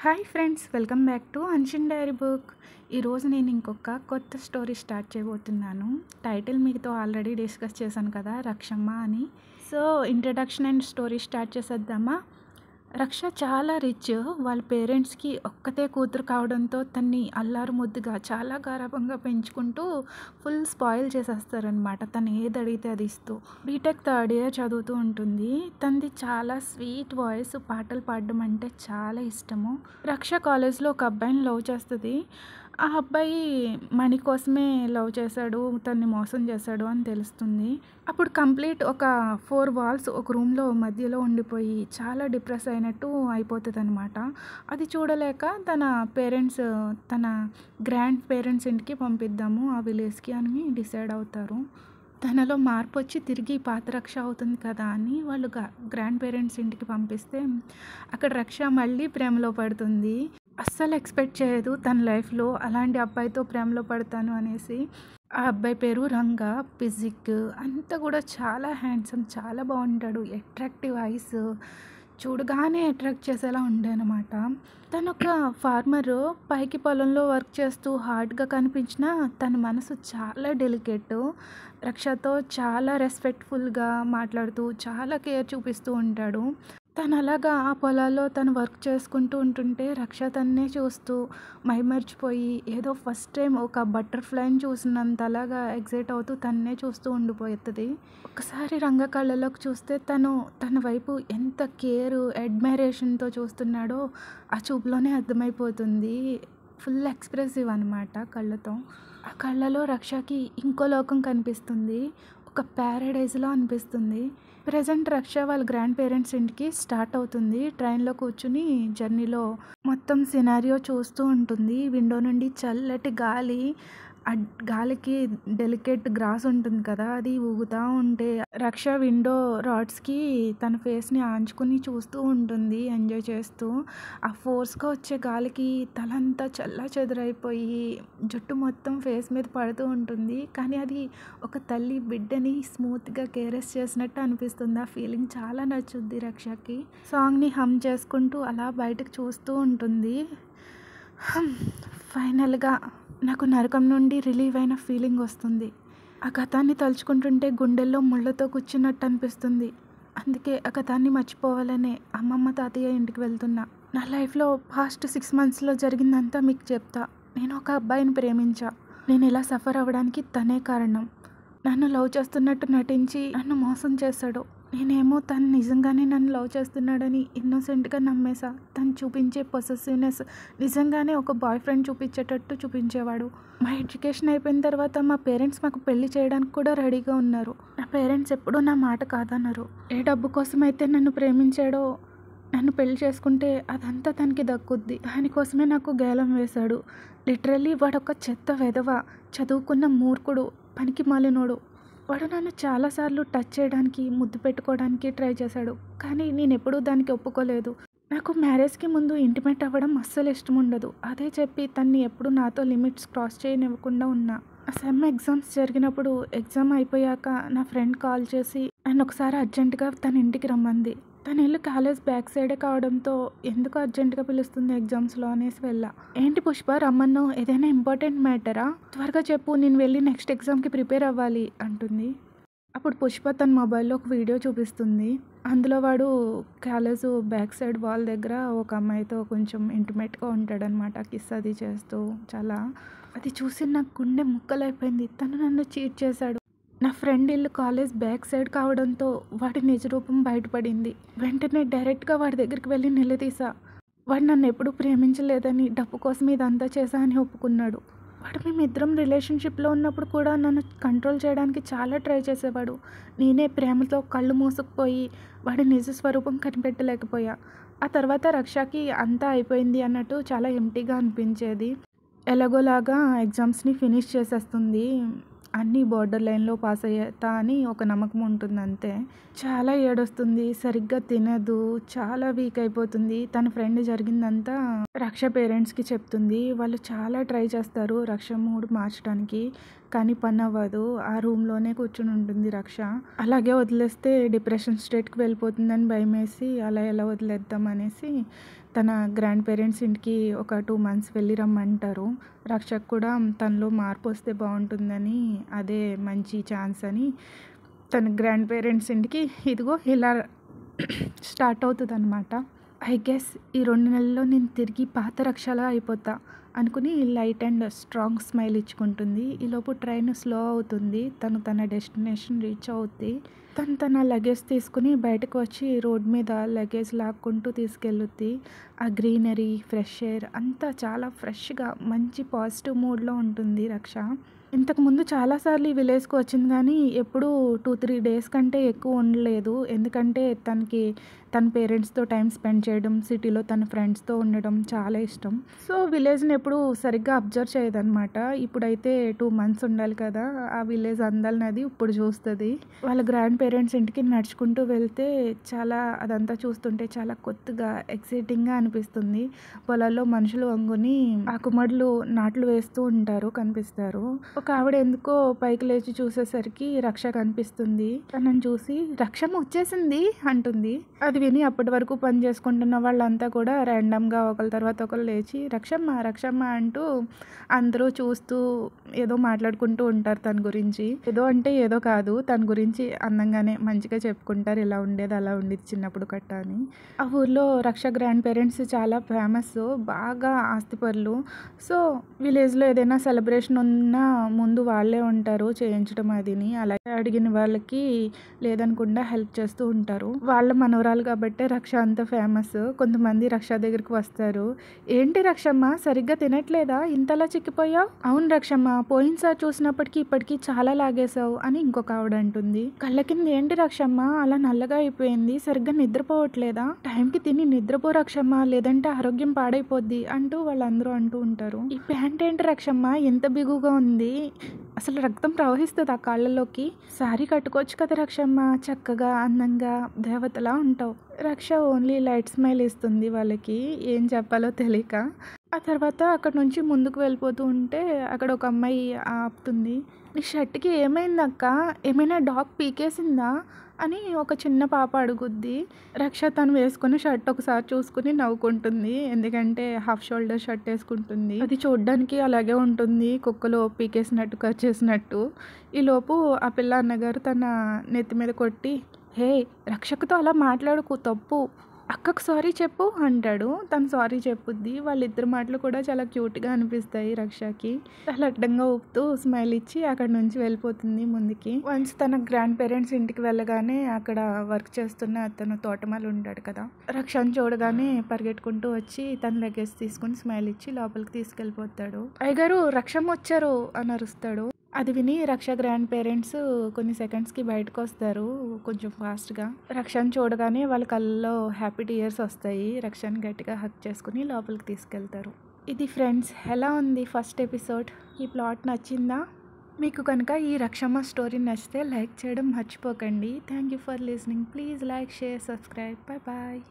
Hi friends, welcome back to Anshin diary book. ఈరోజు నేను ఇంకొక కొత్త స్టోరీ స్టార్ట్ చేయబోతున్నాను. టైటిల్ మీతో ఆల్రెడీ డిస్కస్ చేశాను కదా, రక్షమ్మ అని. So introduction and story start చేసేద్దామా. రక్ష చాలా రిచ్. వాళ్ళ పేరెంట్స్కి ఒక్కతే కూతురు కావడంతో తన్ని అల్లారు ముద్దుగా చాలా గారాబంగా పెంచుకుంటూ ఫుల్ స్పాయిల్ చేసేస్తారనమాట. తను ఏది అడిగితే అది ఇస్తూ. బీటెక్ థర్డ్ ఇయర్ చదువుతూ ఉంటుంది. తనది చాలా స్వీట్ వాయిస్, పాటలు పాడడం అంటే చాలా ఇష్టము. రక్ష కాలేజ్లో ఒక అబ్బాయిని లవ్ చేస్తుంది. ఆ అబ్బాయి మనీ కోసమే లవ్ చేశాడు, తన్ని మోసం చేశాడు అని తెలుస్తుంది. అప్పుడు కంప్లీట్ ఒక 4 వాల్స్ ఒక రూమ్లో మధ్యలో ఉండిపోయి చాలా డిప్రెస్ అయినట్టు అయిపోతుంది అనమాట. అది చూడలేక తన పేరెంట్స్, తన గ్రాండ్ పేరెంట్స్ ఇంటికి పంపిద్దాము ఆ విలేజ్కి అని డిసైడ్ అవుతారు. తనలో మార్పు వచ్చి తిరిగి పాత రక్ష అవుతుంది కదా అని వాళ్ళు గ్రాండ్ పేరెంట్స్ ఇంటికి పంపిస్తే అక్కడ రక్ష మళ్ళీ ప్రేమలో పడుతుంది. అస్సలు ఎక్స్పెక్ట్ చేయదు తన లైఫ్లో అలాంటి అబ్బాయితో ప్రేమలో పడతాను అనేసి. ఆ అబ్బాయి పేరు రంగా. ఫిజిక్ అంతా కూడా చాలా హ్యాండ్సమ్, చాలా బాగుంటాడు. అట్రాక్టివ్ ఐస్, చూడగానే అట్రాక్ట్ చేసేలా ఉండేనమాట. తను ఒక ఫార్మరు, పైకి పొలంలో వర్క్ చేస్తూ హార్డ్గా కనిపించిన తన మనసు చాలా డెలికేట్. రక్షతో చాలా రెస్పెక్ట్ఫుల్గా మాట్లాడుతూ చాలా కేర్ చూపిస్తూ ఉంటాడు. తను అలాగా ఆ పొలాల్లో తను వర్క్ చేసుకుంటూ ఉంటుంటే రక్ష తన్నే చూస్తూ మైమర్చిపోయి ఏదో ఫస్ట్ టైం ఒక బటర్ఫ్లైని చూసినంతలాగా ఎగ్జైట్ అవుతూ తన్నే చూస్తూ ఉండిపోతుంది. ఒకసారి రంగ కళ్ళలోకి చూస్తే తన వైపు ఎంత కేరు, అడ్మైరేషన్తో చూస్తున్నాడో ఆ చూపులోనే అర్థమైపోతుంది. ఫుల్ ఎక్స్ప్రెసివ్ అనమాట కళ్ళతో. ఆ కళ్ళలో రక్షకి ఇంకో లోకం కనిపిస్తుంది. ఒక ప్యారడైజ్లో అనిపిస్తుంది. ప్రజెంట్ రక్ష వాళ్ళ గ్రాండ్ పేరెంట్స్ ఇంటికి స్టార్ట్ అవుతుంది. ట్రైన్లో కూర్చుని జర్నీలో మొత్తం సినారియో చూస్తూ ఉంటుంది. విండో నుండి చల్లటి గాలి, ఆ గాలికి డెలికేట్ గ్రాస్ ఉంటుంది కదా, అది ఊగుతూ ఉంటే రక్ష విండో రాడ్స్కి తన ఫేస్ని ఆంచుకుని చూస్తూ ఉంటుంది, ఎంజాయ్ చేస్తూ. ఆ ఫోర్స్గా వచ్చే గాలికి తలంతా చల్ల చెదురైపోయి జుట్టు మొత్తం ఫేస్ మీద పడుతూ ఉంటుంది. కానీ అది ఒక తల్లి బిడ్డని స్మూత్గా కేరెస్ చేసినట్టు అనిపిస్తుంది. ఆ ఫీలింగ్ చాలా నచ్చుద్ది రక్షకి. సాంగ్ని హమ్ చేసుకుంటూ అలా బయటకు చూస్తూ ఉంటుంది. ఫైనల్గా నాకు నరకం నుండి రిలీవ్ అయిన ఫీలింగ్ వస్తుంది. ఆ గతాన్ని తలుచుకుంటుంటే గుండెల్లో ముళ్ళతో కూర్చున్నట్టు అనిపిస్తుంది. అందుకే ఆ గతాన్ని మర్చిపోవాలనే అమ్మమ్మ తాతయ్య ఇంటికి వెళ్తున్నా. నా లైఫ్లో పాస్ట్ 6 మంత్స్లో జరిగిందంతా మీకు చెప్తా. నేను ఒక అబ్బాయిని ప్రేమించా. నేను ఇలా సఫర్ అవ్వడానికి తనే కారణం. నన్ను లవ్ చేస్తున్నట్టు నటించి నన్ను మోసం చేశాడు. నేనేమో తను నిజంగానే నన్ను లవ్ చేస్తున్నాడని ఇన్నోసెంట్గా నమ్మేశా. తను చూపించే పొసెసివ్నెస్ నిజంగానే ఒక బాయ్ ఫ్రెండ్ చూపించేటట్టు చూపించేవాడు. మా ఎడ్యుకేషన్ అయిపోయిన తర్వాత మా పేరెంట్స్ మాకు పెళ్లి చేయడానికి కూడా రెడీగా ఉన్నారు. నా పేరెంట్స్ ఎప్పుడూ నా మాట కాదన్నారు. ఏ డబ్బు కోసమైతే నన్ను ప్రేమించాడో, నన్ను పెళ్లి చేసుకుంటే అదంతా తనకి దక్కుద్ది, దానికోసమే నాకు గేలం వేశాడు. లిటరల్లీ వాడొక చెత్త వెధవ, చదువుకున్న మూర్ఖుడు, పనికి మాలినోడు. వాడు నన్ను చాలాసార్లు టచ్ చేయడానికి, ముద్దు పెట్టుకోవడానికి ట్రై చేశాడు. కానీ నేను ఎప్పుడూ దానికి ఒప్పుకోలేదు. నాకు మ్యారేజ్కి ముందు ఇంటిమేట్ అవ్వడం అస్సలు ఇష్టం ఉండదు. అదే చెప్పి తన్ని ఎప్పుడు నాతో లిమిట్స్ క్రాస్ చేయనివ్వకుండా ఉన్నా. సెమ్ ఎగ్జామ్స్ జరిగినప్పుడు ఎగ్జామ్ అయిపోయాక నా ఫ్రెండ్ కాల్ చేసి నన్ను ఒకసారి అర్జెంటుగా తన ఇంటికి రమ్మంది. తన ఇల్లు కాలేజ్ బ్యాక్ సైడే కావడంతో ఎందుకు అర్జెంటుగా పిలుస్తుంది ఎగ్జామ్స్లో అనేసి వెళ్ళా. ఏంటి పుష్ప రమ్మన్నావు, ఏదైనా ఇంపార్టెంట్ మ్యాటరా? త్వరగా చెప్పు, నేను వెళ్ళి నెక్స్ట్ ఎగ్జామ్కి ప్రిపేర్ అవ్వాలి అంటుంది. అప్పుడు పుష్ప తన మొబైల్లో ఒక వీడియో చూపిస్తుంది. అందులో వాడు కాలేజ్ బ్యాక్ సైడ్ వాల్ దగ్గర ఒక అమ్మాయితో కొంచెం ఇంటిమేట్గా ఉంటాడనమాట. కిస్ అది చేస్తూ చాలా. అది చూసి నాకు గుండె ముక్కలైపోయింది. తను నన్ను చీట్ చేశాడు. నా ఫ్రెండ్ ఇల్లు కాలేజ్ బ్యాక్ సైడ్ కావడంతో వాడి నిజరూపం బయటపడింది. వెంటనే డైరెక్ట్గా వాడి దగ్గరికి వెళ్ళి నిలదీసా. వాడు నన్ను ఎప్పుడూ ప్రేమించలేదని, డబ్బు కోసం ఇదంతా చేశా అని ఒప్పుకున్నాడు. వాడు మేమిద్దరం రిలేషన్షిప్లో ఉన్నప్పుడు కూడా నన్ను కంట్రోల్ చేయడానికి చాలా ట్రై చేసేవాడు. నేనే ప్రేమతో కళ్ళు మూసుకుపోయి వాడి నిజ స్వరూపం కనిపెట్టలేకపోయా. ఆ తర్వాత రక్షకి అంతా అయిపోయింది అన్నట్టు చాలా ఎంటీగా అనిపించేది. ఎలాగోలాగా ఎగ్జామ్స్ని ఫినిష్ చేసేస్తుంది, అన్నీ బోర్డర్ లైన్లో పాస్ అయ్యేతా అని ఒక నమ్మకం ఉంటుంది అంతే. చాలా ఏడుస్తుంది, సరిగ్గా తినదు, చాలా వీక్ అయిపోతుంది. తన ఫ్రెండ్ జరిగిందంతా రక్ష పేరెంట్స్కి చెప్తుంది. వాళ్ళు చాలా ట్రై చేస్తారు రక్ష మూడ్ మార్చడానికి, కానీ పని అవ్వదు. ఆ రూమ్లోనే కూర్చుని ఉంటుంది రక్ష. అలాగే వదిలేస్తే డిప్రెషన్ స్టేట్కి వెళ్ళిపోతుందని భయమేసి అలా ఎలా వదిలేద్దాం అనేసి తన గ్రాండ్ పేరెంట్స్ ఇంటికి ఒక 2 మంత్స్ వెళ్ళి రమ్మంటారు. రక్షకు కూడా తనలో మార్పు వస్తే బాగుంటుందని, అదే మంచి ఛాన్స్ అని తన గ్రాండ్ పేరెంట్స్ ఇంటికి ఇదిగో ఇలా స్టార్ట్ అవుతుందన్నమాట. ఐ గెస్ ఈ 2 నెలల్లో నేను తిరిగి పాత రక్షలా అయిపోతా అనుకుని లైట్ అండ్ స్ట్రాంగ్ స్మైల్ ఇచ్చుకుంటుంది. ఈలోపు ట్రైన్ స్లో అవుతుంది. తను తన డెస్టినేషన్ రీచ్ అవుద్ది. తన లగేజ్ తీసుకుని బయటకు వచ్చి రోడ్ మీద లగేజ్ లాక్కుంటూ తీసుకెళ్ళుద్ది. ఆ గ్రీనరీ, ఫ్రెష్ ఎయిర్ అంతా చాలా ఫ్రెష్గా మంచి పాజిటివ్ మూడ్లో ఉంటుంది రక్ష. ఇంతకుముందు చాలాసార్లు ఈ విలేజ్కి వచ్చింది కానీ ఎప్పుడూ 2-3 డేస్ కంటే ఎక్కువ ఉండలేదు. ఎందుకంటే తన పేరెంట్స్తో టైం స్పెండ్ చేయడం, సిటీలో తన ఫ్రెండ్స్తో ఉండడం చాలా ఇష్టం. సో విలేజ్ని ఎప్పుడు సరిగ్గా అబ్జర్వ్ చేయదన్నమాట. ఇప్పుడైతే 2 మంత్స్ ఉండాలి కదా, ఆ విలేజ్ అందాలని అది ఇప్పుడు చూస్తుంది. వాళ్ళ గ్రాండ్ పేరెంట్స్ ఇంటికి నడుచుకుంటూ వెళ్తే అదంతా చూస్తుంటే చాలా కొత్తగా ఎక్సైటింగ్గా అనిపిస్తుంది. పొలాల్లో మనుషులు వంగుని ఆకుమడులు నాట్లు వేస్తూ ఉంటారు, కనిపిస్తారు. ఒక ఆవిడ ఎందుకో పైకి లేచి చూసేసరికి రక్ష కనిపిస్తుంది. తనని చూసి రక్షమ్మ వచ్చేసింది అంటుంది. అది విని అప్పటి వరకు పని చేసుకుంటున్న వాళ్ళంతా కూడా ర్యాండమ్గా ఒకరి తర్వాత ఒకరు లేచి రక్షమ్మ రక్షమ్మ అంటూ అందరూ చూస్తూ ఏదో మాట్లాడుకుంటూ ఉంటారు తన గురించి. ఏదో అంటే ఏదో కాదు, తన గురించి అందంగానే మంచిగా చెప్పుకుంటారు. ఇలా ఉండేది అలా ఉండేది చిన్నప్పుడు కట్ట అని. ఆ ఊర్లో రక్ష గ్రాండ్ పేరెంట్స్ చాలా ఫేమస్, బాగా ఆస్తిపరులు. సో విలేజ్లో ఏదైనా సెలబ్రేషన్ ఉన్నా ముందు వాళ్ళే ఉంటారు చేయించడం అదిని. అలాగే అడిగిన వాళ్ళకి లేదనకుండా హెల్ప్ చేస్తూ ఉంటారు. వాళ్ళ మనవరాలు కాబట్టే రక్ష అంత ఫేమస్. కొంతమంది రక్ష దగ్గరికి వస్తారు. ఏంటి రక్షమ్మ సరిగ్గా తినట్లేదా, ఇంతలా చిక్కిపోయావు? అవును రక్షమ్మ, పోయినసారి చూసినప్పటికీ ఇప్పటికీ చాలా లాగేశావు అని ఇంకొక ఆవిడ అంటుంది. కళ్ళ కింద ఏంటి రక్షమ్మ అలా నల్లగా అయిపోయింది, సరిగ్గా నిద్రపోవట్లేదా? టైంకి తిని నిద్రపో రక్షమ్మ, లేదంటే ఆరోగ్యం పాడైపోద్ది అంటూ వాళ్ళందరూ అంటూ ఉంటారు. ఈ ప్యాంట్ ఏంటి రక్షమ్మ ఎంత బిగుగా ఉంది, అసలు రక్తం ప్రవహిస్తుంది ఆ కాళ్ళలోకి. సారీ కట్టుకోవచ్చు కదా రక్షమ్మ, చక్కగా అందంగా దేవతలా ఉంటావు. రక్ష ఓన్లీ లైట్ స్మైల్ ఇస్తుంది వాళ్ళకి, ఏం చెప్పాలో తెలియక. ఆ తర్వాత అక్కడ నుంచి ముందుకు వెళ్ళిపోతూ ఉంటే అక్కడ ఒక అమ్మాయి ఆపుతుంది. నీ షర్ట్కి ఏమైందక్క, ఏమైనా డాగ్ పీకేసిందా అని ఒక చిన్న పాప అడుగుద్ది. రక్ష తను వేసుకున్న షర్ట్ ఒకసారి చూసుకుని నవ్వుకుంటుంది. ఎందుకంటే హాఫ్ షోల్డర్ షర్ట్ వేసుకుంటుంది. అది చూడడానికి అలాగే ఉంటుంది, కుక్కలో పీకేసినట్టు కరిచేసినట్టు. ఈలోపు ఆ పిల్ల అన్నగారు తన నెత్తి మీద కొట్టి, హే రక్షకుతో అలా మాట్లాడుకు, తప్పు, అక్కకు సారీ చెప్పు అంటాడు. తను సారీ చెప్పుద్ది. వాళ్ళిద్దరు మాటలు కూడా చాలా క్యూట్గా అనిపిస్తాయి రక్షకి. చాలా అడ్డంగా ఊపుతూ స్మైల్ ఇచ్చి అక్కడ నుంచి వెళ్ళిపోతుంది ముందుకి. వన్స్ తన గ్రాండ్ పేరెంట్స్ ఇంటికి వెళ్ళగానే అక్కడ వర్క్ చేస్తున్న అతను తోటమాలు ఉంటాడు కదా, రక్షని చూడగానే పరిగెట్టుకుంటూ వచ్చి తన లగేజ్ తీసుకుని స్మైల్ ఇచ్చి లోపలికి తీసుకెళ్ళిపోతాడు. అయ్యగారు రక్షం వచ్చారు అని అరుస్తాడు. అది విని రక్ష గ్రాండ్ పేరెంట్స్ కొన్ని సెకండ్స్కి బయటకు వస్తారు కొంచెం ఫాస్ట్గా. రక్షని చూడగానే వాళ్ళ కళ్ళలో హ్యాపీ టీయర్స్ వస్తాయి. రక్షని గట్టిగా హక్ చేసుకుని లోపలికి తీసుకెళ్తారు. ఇది ఫ్రెండ్స్ ఎలా ఉంది ఫస్ట్ ఎపిసోడ్? ఈ ప్లాట్ నచ్చిందా? మీకు కనుక ఈ రక్షమ్మ స్టోరీ నచ్చితే లైక్ చేయడం మర్చిపోకండి. Thank you for listening. Please like, share, subscribe. Bye bye.